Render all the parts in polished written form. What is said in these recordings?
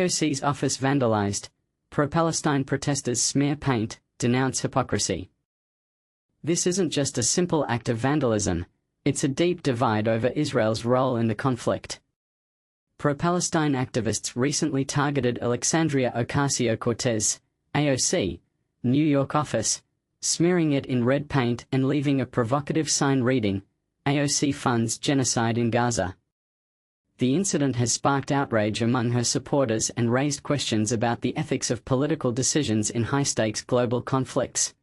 AOC's office vandalized. Pro-Palestine protesters smear paint, denounce hypocrisy. This isn't just a simple act of vandalism, it's a deep divide over Israel's role in the conflict. Pro-Palestine activists recently targeted Alexandria Ocasio-Cortez, AOC, New York office, smearing it in red paint and leaving a provocative sign reading, "AOC funds genocide in Gaza." The incident has sparked outrage among her supporters and raised questions about the ethics of political decisions in high-stakes global conflicts.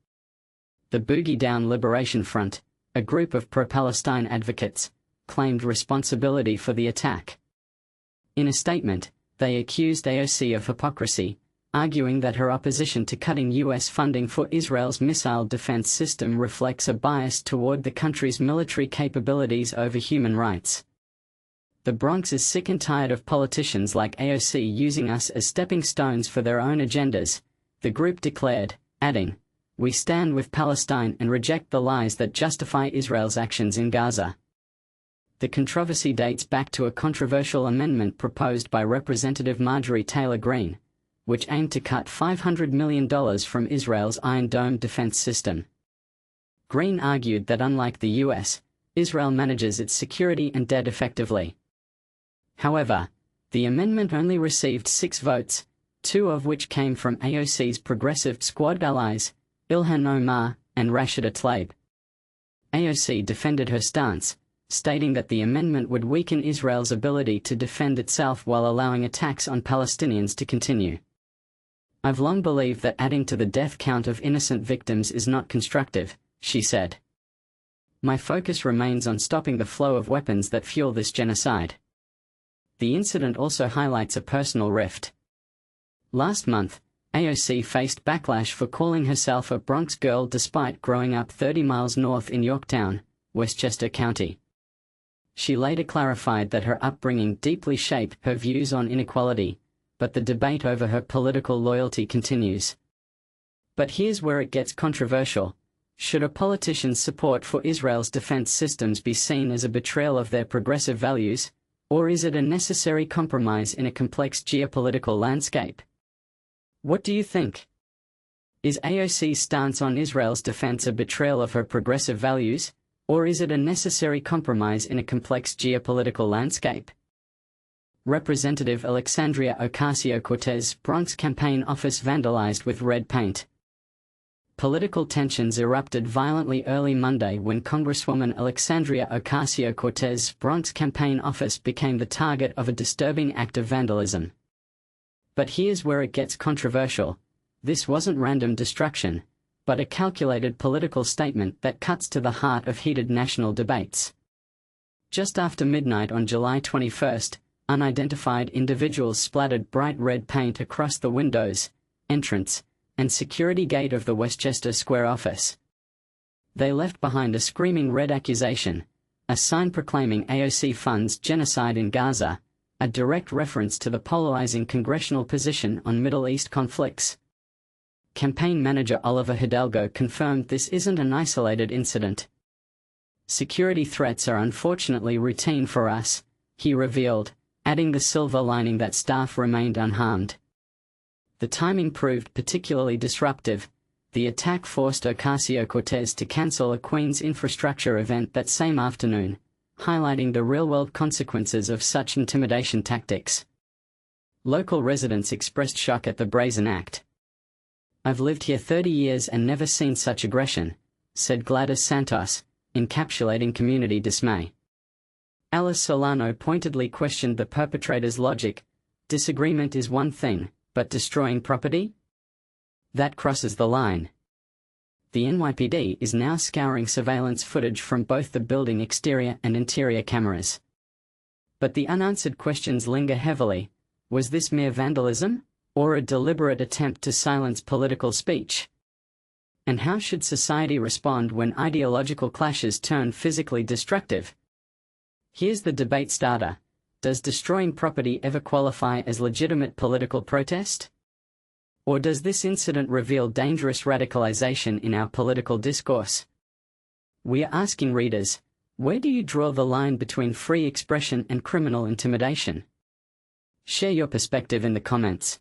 The Boogie Down Liberation Front, a group of pro-Palestine advocates, claimed responsibility for the attack. In a statement, they accused AOC of hypocrisy, arguing that her opposition to cutting U.S. funding for Israel's missile defense system reflects a bias toward the country's military capabilities over human rights. "The Bronx is sick and tired of politicians like AOC using us as stepping stones for their own agendas," the group declared, adding, "We stand with Palestine and reject the lies that justify Israel's actions in Gaza." The controversy dates back to a controversial amendment proposed by Representative Marjorie Taylor Greene, which aimed to cut $500 million from Israel's Iron Dome defense system. Greene argued that unlike the U.S., Israel manages its security and debt effectively. However, the amendment only received 6 votes, 2 of which came from AOC's progressive Squad allies, Ilhan Omar and Rashida Tlaib. AOC defended her stance, stating that the amendment would weaken Israel's ability to defend itself while allowing attacks on Palestinians to continue. "I've long believed that adding to the death count of innocent victims is not constructive," she said. "My focus remains on stopping the flow of weapons that fuel this genocide." The incident also highlights a personal rift. Last month, AOC faced backlash for calling herself a Bronx girl despite growing up 30 miles north in Yorktown, Westchester County. She later clarified that her upbringing deeply shaped her views on inequality, but the debate over her political loyalty continues. But here's where it gets controversial. Should a politician's support for Israel's defense systems be seen as a betrayal of their progressive values, or is it a necessary compromise in a complex geopolitical landscape? What do you think? Is AOC's stance on Israel's defense a betrayal of her progressive values, or is it a necessary compromise in a complex geopolitical landscape? Representative Alexandria Ocasio-Cortez Bronx campaign office vandalized with red paint. Political tensions erupted violently early Monday when Congresswoman Alexandria Ocasio-Cortez Bronx campaign office became the target of a disturbing act of vandalism. But here's where it gets controversial. This wasn't random destruction, but a calculated political statement that cuts to the heart of heated national debates. Just after midnight on July 21, unidentified individuals splattered bright red paint across the windows, entrance, and security gate of the Westchester Square office. They left behind a screaming red accusation, a sign proclaiming AOC funds genocide in Gaza, a direct reference to the polarizing congressional position on Middle East conflicts. Campaign manager Oliver Hidalgo confirmed this isn't an isolated incident. "Security threats are unfortunately routine for us," he revealed, adding the silver lining that staff remained unharmed. The timing proved particularly disruptive. The attack forced Ocasio-Cortez to cancel a Queens infrastructure event that same afternoon, highlighting the real-world consequences of such intimidation tactics. Local residents expressed shock at the brazen act. "I've lived here 30 years and never seen such aggression," said Gladys Santos, encapsulating community dismay. Alice Solano pointedly questioned the perpetrator's logic. "Disagreement is one thing, but destroying property? That crosses the line." The NYPD is now scouring surveillance footage from both the building exterior and interior cameras. But the unanswered questions linger heavily. Was this mere vandalism, or a deliberate attempt to silence political speech? And how should society respond when ideological clashes turn physically destructive? Here's the debate starter. Does destroying property ever qualify as legitimate political protest? Or does this incident reveal dangerous radicalization in our political discourse? We are asking readers, where do you draw the line between free expression and criminal intimidation? Share your perspective in the comments.